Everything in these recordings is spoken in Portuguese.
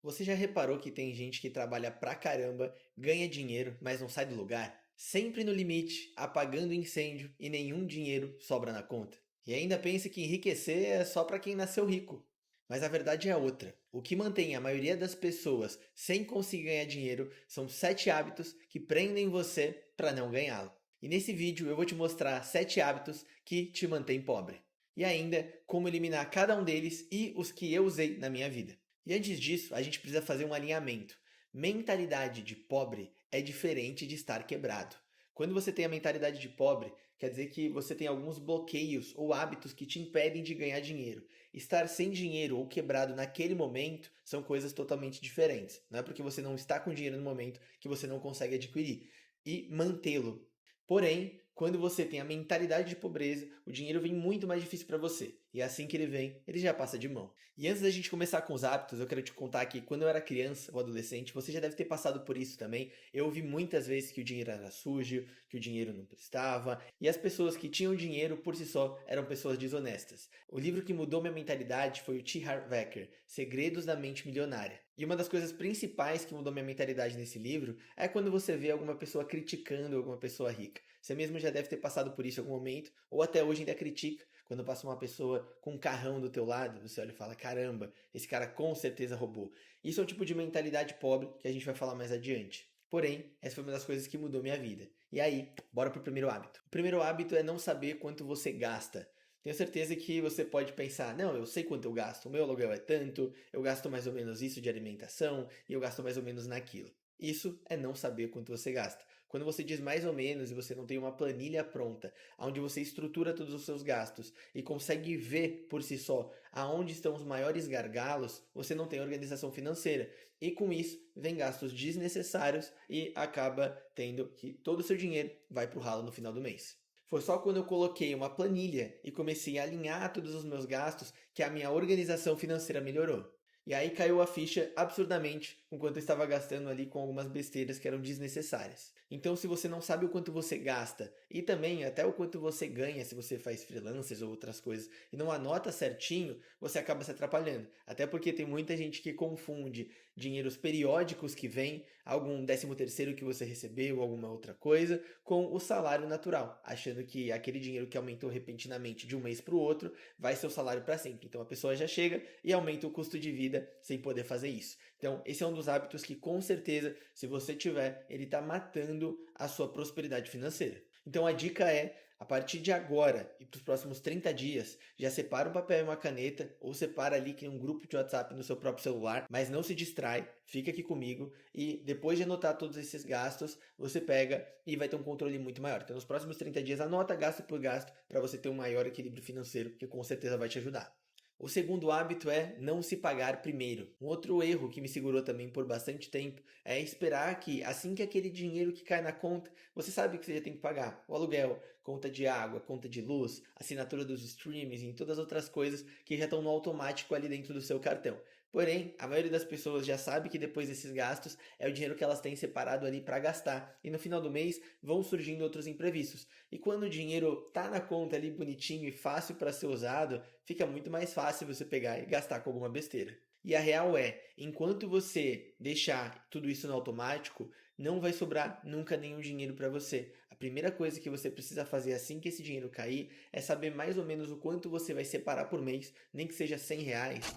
Você já reparou que tem gente que trabalha pra caramba, ganha dinheiro, mas não sai do lugar? Sempre no limite, apagando incêndio e nenhum dinheiro sobra na conta. E ainda pensa que enriquecer é só pra quem nasceu rico. Mas a verdade é outra. O que mantém a maioria das pessoas sem conseguir ganhar dinheiro são 7 hábitos que prendem você para não ganhá-lo. E nesse vídeo eu vou te mostrar 7 hábitos que te mantêm pobre. E ainda como eliminar cada um deles e os que eu usei na minha vida. E antes disso, a gente precisa fazer um alinhamento. Mentalidade de pobre é diferente de estar quebrado. Quando você tem a mentalidade de pobre, quer dizer que você tem alguns bloqueios ou hábitos que te impedem de ganhar dinheiro. Estar sem dinheiro ou quebrado naquele momento são coisas totalmente diferentes. Não é porque você não está com dinheiro no momento que você não consegue adquirir e mantê-lo. Porém, quando você tem a mentalidade de pobreza, o dinheiro vem muito mais difícil para você. E assim que ele vem, ele já passa de mão. E antes da gente começar com os hábitos, eu quero te contar que quando eu era criança ou adolescente, você já deve ter passado por isso também. Eu ouvi muitas vezes que o dinheiro era sujo, que o dinheiro não prestava, e as pessoas que tinham dinheiro por si só eram pessoas desonestas. O livro que mudou minha mentalidade foi o T. Harv Eker, Segredos da Mente Milionária. E uma das coisas principais que mudou minha mentalidade nesse livro é quando você vê alguma pessoa criticando alguma pessoa rica. Você mesmo já deve ter passado por isso em algum momento, ou até hoje ainda critica. Quando passa uma pessoa com um carrão do teu lado, você olha e fala, caramba, esse cara com certeza roubou. Isso é um tipo de mentalidade pobre que a gente vai falar mais adiante. Porém, essa foi uma das coisas que mudou minha vida. E aí, bora pro primeiro hábito. O primeiro hábito é não saber quanto você gasta. Tenho certeza que você pode pensar, não, eu sei quanto eu gasto, o meu aluguel é tanto, eu gasto mais ou menos isso de alimentação e eu gasto mais ou menos naquilo. Isso é não saber quanto você gasta. Quando você diz mais ou menos e você não tem uma planilha pronta, onde você estrutura todos os seus gastos e consegue ver por si só aonde estão os maiores gargalos, você não tem organização financeira. E com isso vem gastos desnecessários e acaba tendo que todo o seu dinheiro vai para o ralo no final do mês. Foi só quando eu coloquei uma planilha e comecei a alinhar todos os meus gastos que a minha organização financeira melhorou. E aí caiu a ficha absurdamente enquanto eu estava gastando ali com algumas besteiras que eram desnecessárias. Então, se você não sabe o quanto você gasta e também até o quanto você ganha se você faz freelancers ou outras coisas e não anota certinho, você acaba se atrapalhando. Até porque tem muita gente que confunde dinheiros periódicos que vem, algum 13º que você recebeu ou alguma outra coisa, com o salário natural, achando que aquele dinheiro que aumentou repentinamente de um mês para o outro vai ser o salário para sempre. Então a pessoa já chega e aumenta o custo de vida sem poder fazer isso. Então, esse é um dos hábitos que, com certeza, se você tiver, ele está matando a sua prosperidade financeira. Então, a dica é, a partir de agora e para os próximos 30 dias, já separa um papel e uma caneta, ou separa ali que um grupo de WhatsApp no seu próprio celular, mas não se distrai, fica aqui comigo e depois de anotar todos esses gastos, você pega e vai ter um controle muito maior. Então, nos próximos 30 dias, anota gasto por gasto para você ter um maior equilíbrio financeiro, que com certeza vai te ajudar. O segundo hábito é não se pagar primeiro. Um outro erro que me segurou também por bastante tempo é esperar que, assim que aquele dinheiro que cai na conta, você sabe que você já tem que pagar. O aluguel, conta de água, conta de luz, assinatura dos streams e todas as outras coisas que já estão no automático ali dentro do seu cartão. Porém, a maioria das pessoas já sabe que depois desses gastos é o dinheiro que elas têm separado ali para gastar. E no final do mês vão surgindo outros imprevistos. E quando o dinheiro tá na conta ali bonitinho e fácil para ser usado, fica muito mais fácil você pegar e gastar com alguma besteira. E a real é, enquanto você deixar tudo isso no automático, não vai sobrar nunca nenhum dinheiro para você. A primeira coisa que você precisa fazer assim que esse dinheiro cair é saber mais ou menos o quanto você vai separar por mês, nem que seja R$ 100,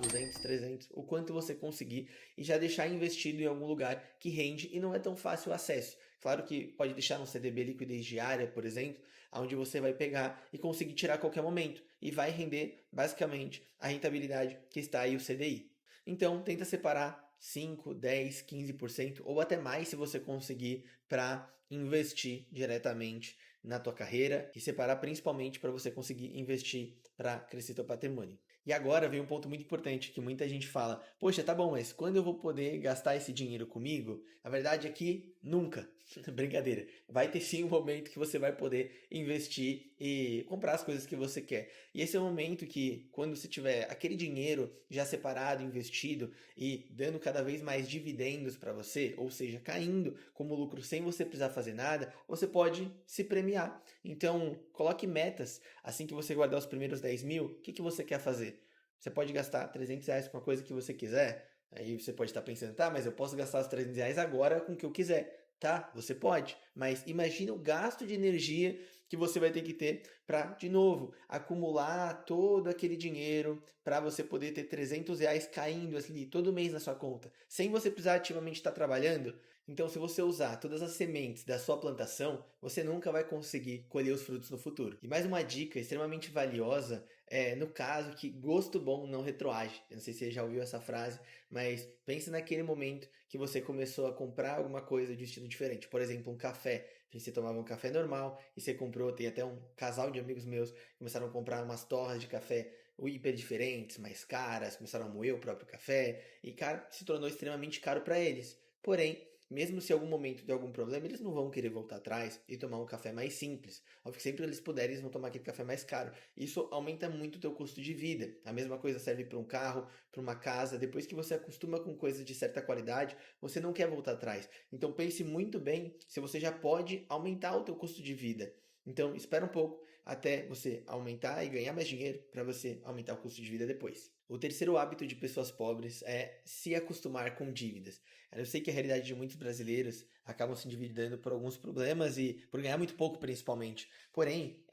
200, 300, o quanto você conseguir e já deixar investido em algum lugar que rende e não é tão fácil o acesso. Claro que pode deixar no CDB liquidez diária, por exemplo, onde você vai pegar e conseguir tirar a qualquer momento e vai render basicamente a rentabilidade que está aí o CDI. Então, tenta separar 5, 10, 15% ou até mais se você conseguir para investir diretamente na tua carreira e separar principalmente para você conseguir investir para crescer teu patrimônio. E agora vem um ponto muito importante que muita gente fala: poxa, tá bom, mas quando eu vou poder gastar esse dinheiro comigo? A verdade é que nunca. Brincadeira. Vai ter sim um momento que você vai poder investir e comprar as coisas que você quer. E esse é o momento que, quando você tiver aquele dinheiro já separado, investido e dando cada vez mais dividendos para você, ou seja, caindo como lucro sem você precisar fazer nada, você pode se premiar. Então, coloque metas. Assim que você guardar os primeiros 10 mil, o que você quer fazer? Você pode gastar R$ 300 com a coisa que você quiser. Aí você pode estar pensando, tá, mas eu posso gastar os R$ 300 agora com o que eu quiser. Tá, você pode, mas imagina o gasto de energia que você vai ter que ter para, de novo, acumular todo aquele dinheiro para você poder ter R$ 300 caindo ali todo mês na sua conta, sem você precisar ativamente estar trabalhando. Então, se você usar todas as sementes da sua plantação, você nunca vai conseguir colher os frutos no futuro. E mais uma dica extremamente valiosa é no caso que gosto bom não retroage. Eu não sei se você já ouviu essa frase, mas pense naquele momento que você começou a comprar alguma coisa de estilo diferente. Por exemplo, um café. Você tomava um café normal e você comprou, tem até um casal de amigos meus que começaram a comprar umas torras de café hiper diferentes, mais caras, começaram a moer o próprio café e, cara, se tornou extremamente caro para eles. Porém, mesmo se em algum momento der algum problema, eles não vão querer voltar atrás e tomar um café mais simples. Óbvio que sempre eles puderem, eles vão tomar aquele café mais caro. Isso aumenta muito o teu custo de vida. A mesma coisa serve para um carro, para uma casa. Depois que você acostuma com coisas de certa qualidade, você não quer voltar atrás. Então pense muito bem se você já pode aumentar o teu custo de vida. Então espera um pouco até você aumentar e ganhar mais dinheiro para você aumentar o custo de vida depois. O terceiro hábito de pessoas pobres é se acostumar com dívidas. Eu sei que a realidade de muitos brasileiros acabam se endividando por alguns problemas e por ganhar muito pouco, principalmente. Porém,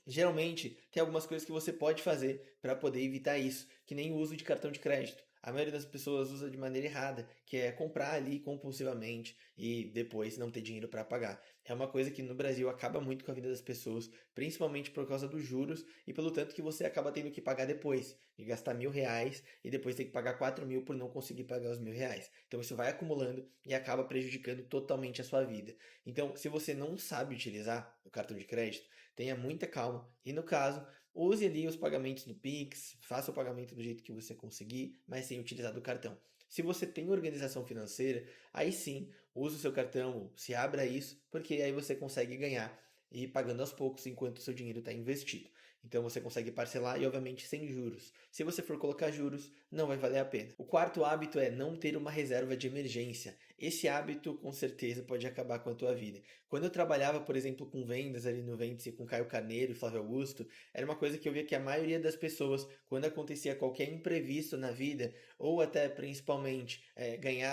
geralmente tem algumas coisas que você pode fazer para poder evitar isso, que nem o uso de cartão de crédito. A maioria das pessoas usa de maneira errada, que é comprar ali compulsivamente e depois não ter dinheiro para pagar. É uma coisa que no Brasil acaba muito com a vida das pessoas, principalmente por causa dos juros e pelo tanto que você acaba tendo que pagar depois, de gastar R$ 1.000 e depois ter que pagar 4.000 por não conseguir pagar os R$ 1.000. Então isso vai acumulando e acaba prejudicando totalmente a sua vida. Então, se você não sabe utilizar o cartão de crédito, tenha muita calma e, no caso, use ali os pagamentos no Pix, faça o pagamento do jeito que você conseguir, mas sem utilizar do cartão. Se você tem organização financeira, aí sim, use o seu cartão, se abra isso, porque aí você consegue ganhar e ir pagando aos poucos enquanto o seu dinheiro está investido. Então você consegue parcelar e, obviamente, sem juros. Se você for colocar juros, não vai valer a pena. O quarto hábito é não ter uma reserva de emergência. Esse hábito, com certeza, pode acabar com a tua vida. Quando eu trabalhava, por exemplo, com vendas ali no Vêndice, com Caio Carneiro e Flávio Augusto, era uma coisa que eu via que a maioria das pessoas, quando acontecia qualquer imprevisto na vida, ou até principalmente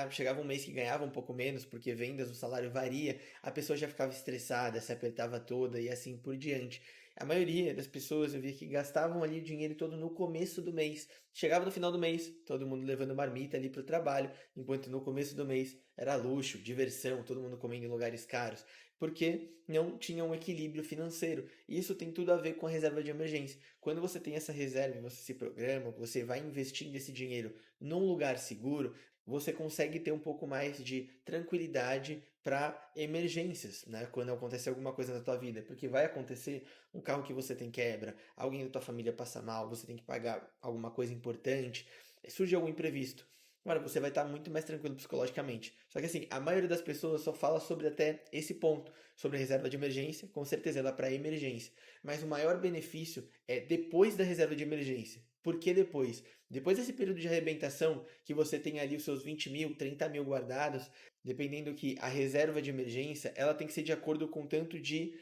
chegava um mês que ganhava um pouco menos, porque vendas, o salário varia, a pessoa já ficava estressada, se apertava toda e assim por diante. A maioria das pessoas eu via que gastavam ali o dinheiro todo no começo do mês. Chegava no final do mês, todo mundo levando marmita ali para o trabalho, enquanto no começo do mês era luxo, diversão, todo mundo comendo em lugares caros, porque não tinha um equilíbrio financeiro. E isso tem tudo a ver com a reserva de emergência. Quando você tem essa reserva, você se programa, você vai investindo esse dinheiro num lugar seguro, você consegue ter um pouco mais de tranquilidade para emergências, né? Quando acontece alguma coisa na tua vida, porque vai acontecer um carro que você tem quebra, alguém da tua família passa mal, você tem que pagar alguma coisa importante, surge algum imprevisto. Agora, você vai estar muito mais tranquilo psicologicamente. Só que assim, a maioria das pessoas só fala sobre até esse ponto, sobre a reserva de emergência, com certeza ela é para emergência. Mas o maior benefício é depois da reserva de emergência. Por que depois? Depois desse período de arrebentação, que você tem ali os seus 20.000, 30.000 guardados, dependendo que a reserva de emergência, ela tem que ser de acordo com tanto de...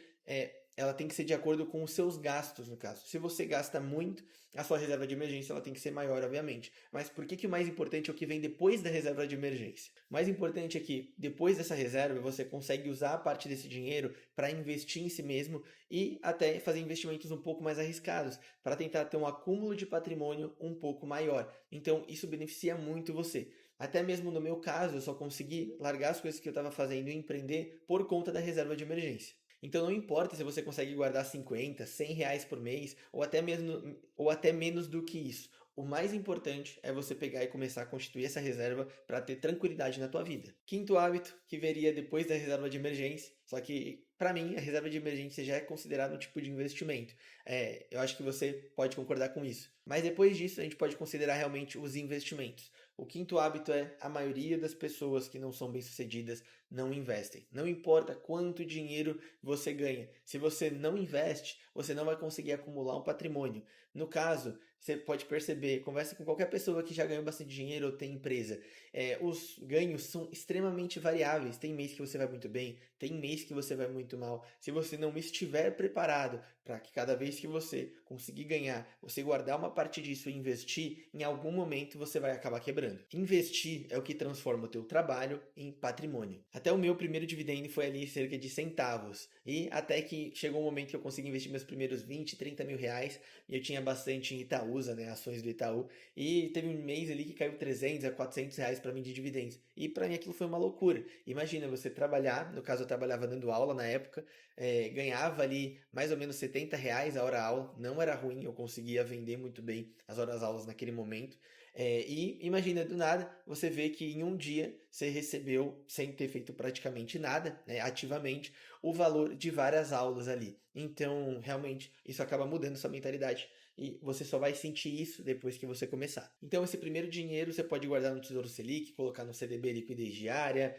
ela tem que ser de acordo com os seus gastos, no caso. Se você gasta muito, a sua reserva de emergência ela tem que ser maior, obviamente. Mas por que o mais importante é o que vem depois da reserva de emergência? O mais importante é que, depois dessa reserva, você consegue usar a parte desse dinheiro para investir em si mesmo e até fazer investimentos um pouco mais arriscados, para tentar ter um acúmulo de patrimônio um pouco maior. Então, isso beneficia muito você. Até mesmo no meu caso, eu só consegui largar as coisas que eu estava fazendo e empreender por conta da reserva de emergência. Então não importa se você consegue guardar 50, 100 reais por mês ou até menos do que isso. O mais importante é você pegar e começar a constituir essa reserva para ter tranquilidade na tua vida. Quinto hábito, que viria depois da reserva de emergência, só que para mim a reserva de emergência já é considerado um tipo de investimento. Eu acho que você pode concordar com isso. Mas depois disso a gente pode considerar realmente os investimentos. O quinto hábito é a maioria das pessoas que não são bem-sucedidas não investem. Não importa quanto dinheiro você ganha. Se você não investe, você não vai conseguir acumular um patrimônio. No caso, você pode perceber, conversa com qualquer pessoa que já ganhou bastante dinheiro ou tem empresa. Os ganhos são extremamente variáveis. Tem mês que você vai muito bem, tem mês que você vai muito mal. Se você não estiver preparado para que cada vez que você conseguir ganhar, você guardar uma parte disso e investir, em algum momento você vai acabar quebrando. Investir é o que transforma o teu trabalho em patrimônio. Até o meu primeiro dividendo foi ali cerca de centavos. E até que chegou um momento que eu consegui investir meus primeiros 20, 30 mil reais. E eu tinha bastante em Itaúsa, né, ações do Itaú. E teve um mês ali que caiu 300 a 400 reais para mim de dividendos. E para mim aquilo foi uma loucura. Imagina você trabalhar, no caso eu trabalhava dando aula na época, ganhava ali mais ou menos 70 reais a hora aula. Não era ruim, eu conseguia vender muito bem as horas aulas naquele momento. E imagina, do nada, você vê que em um dia você recebeu, sem ter feito praticamente nada, né, ativamente, o valor de várias aulas ali. Então, realmente, isso acaba mudando sua mentalidade. E você só vai sentir isso depois que você começar. Então, esse primeiro dinheiro você pode guardar no Tesouro Selic, colocar no CDB liquidez diária,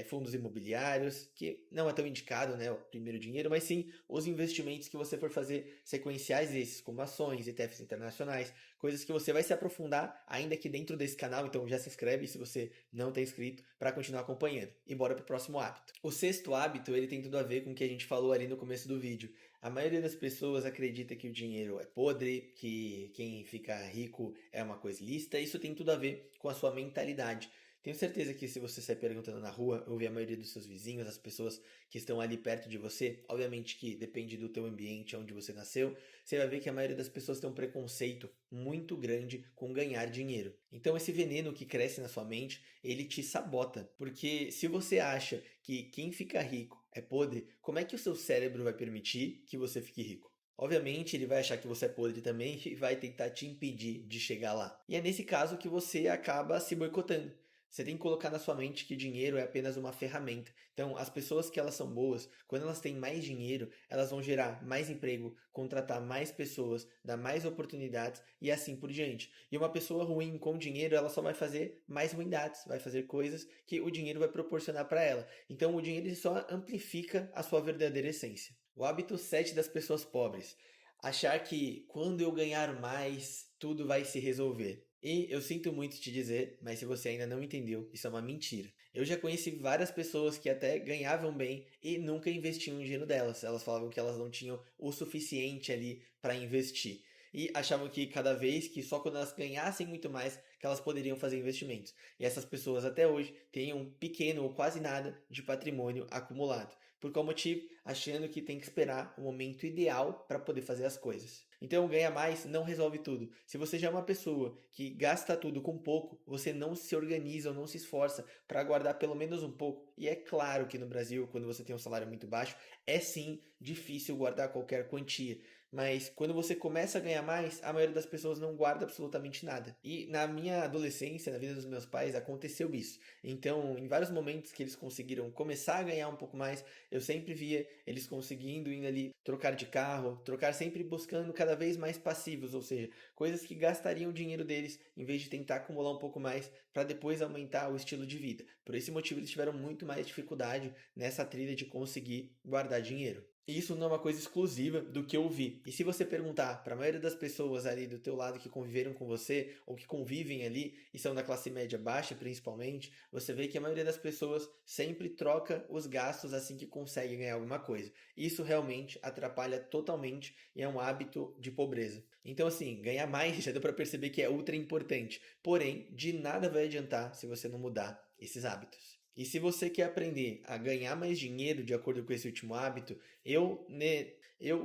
fundos imobiliários, que não é tão indicado, né, o primeiro dinheiro, mas sim os investimentos que você for fazer sequenciais esses, como ações, ETFs internacionais, coisas que você vai se aprofundar ainda aqui dentro desse canal. Então já se inscreve se você não está inscrito para continuar acompanhando. E bora para o próximo hábito. O sexto hábito, ele tem tudo a ver com o que a gente falou ali no começo do vídeo. A maioria das pessoas acredita que o dinheiro é podre, que quem fica rico é uma coisa ilícita. Isso tem tudo a ver com a sua mentalidade. Tenho certeza que se você sair perguntando na rua, ouvir a maioria dos seus vizinhos, as pessoas que estão ali perto de você, obviamente que depende do teu ambiente, onde você nasceu, você vai ver que a maioria das pessoas tem um preconceito muito grande com ganhar dinheiro. Então esse veneno que cresce na sua mente, ele te sabota, porque se você acha que quem fica rico é podre, como é que o seu cérebro vai permitir que você fique rico? Obviamente, ele vai achar que você é podre também e vai tentar te impedir de chegar lá. E é nesse caso que você acaba se boicotando. Você tem que colocar na sua mente que dinheiro é apenas uma ferramenta. Então, as pessoas que elas são boas, quando elas têm mais dinheiro, elas vão gerar mais emprego, contratar mais pessoas, dar mais oportunidades e assim por diante. E uma pessoa ruim com dinheiro, ela só vai fazer mais ruindades, vai fazer coisas que o dinheiro vai proporcionar para ela. Então, o dinheiro só amplifica a sua verdadeira essência. O hábito 7 das pessoas pobres: achar que quando eu ganhar mais, tudo vai se resolver. E eu sinto muito te dizer, mas se você ainda não entendeu, isso é uma mentira. Eu já conheci várias pessoas que até ganhavam bem e nunca investiam o dinheiro delas. Elas falavam que elas não tinham o suficiente ali para investir. E achavam que cada vez que só quando elas ganhassem muito mais que elas poderiam fazer investimentos. E essas pessoas até hoje têm um pequeno ou quase nada de patrimônio acumulado. Por qual motivo? Achando que tem que esperar o momento ideal para poder fazer as coisas. Então, ganhar mais não resolve tudo. Se você já é uma pessoa que gasta tudo com pouco, você não se organiza ou não se esforça para guardar pelo menos um pouco. E é claro que no Brasil, quando você tem um salário muito baixo, é sim difícil guardar qualquer quantia. Mas quando você começa a ganhar mais, a maioria das pessoas não guarda absolutamente nada. E na minha adolescência, na vida dos meus pais, aconteceu isso. Então, em vários momentos que eles conseguiram começar a ganhar um pouco mais, eu sempre via eles conseguindo ir ali trocar de carro, trocar sempre buscando cada vez mais passivos, ou seja, coisas que gastariam o dinheiro deles em vez de tentar acumular um pouco mais para depois aumentar o estilo de vida. Por esse motivo, eles tiveram muito mais dificuldade nessa trilha de conseguir guardar dinheiro. E isso não é uma coisa exclusiva do que eu vi. E se você perguntar para a maioria das pessoas ali do teu lado que conviveram com você, ou que convivem ali, e são da classe média baixa principalmente, você vê que a maioria das pessoas sempre troca os gastos assim que consegue ganhar alguma coisa. Isso realmente atrapalha totalmente e é um hábito de pobreza. Então assim, ganhar mais já deu para perceber que é ultra importante. Porém, de nada vai adiantar se você não mudar esses hábitos. E se você quer aprender a ganhar mais dinheiro de acordo com esse último hábito, eu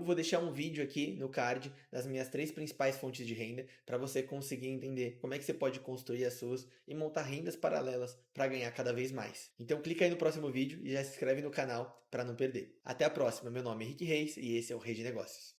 vou deixar um vídeo aqui no card das minhas 3 principais fontes de renda para você conseguir entender como é que você pode construir as suas e montar rendas paralelas para ganhar cada vez mais. Então clica aí no próximo vídeo e já se inscreve no canal para não perder. Até a próxima, meu nome é Henrique Reis e esse é o Rei de Negócios.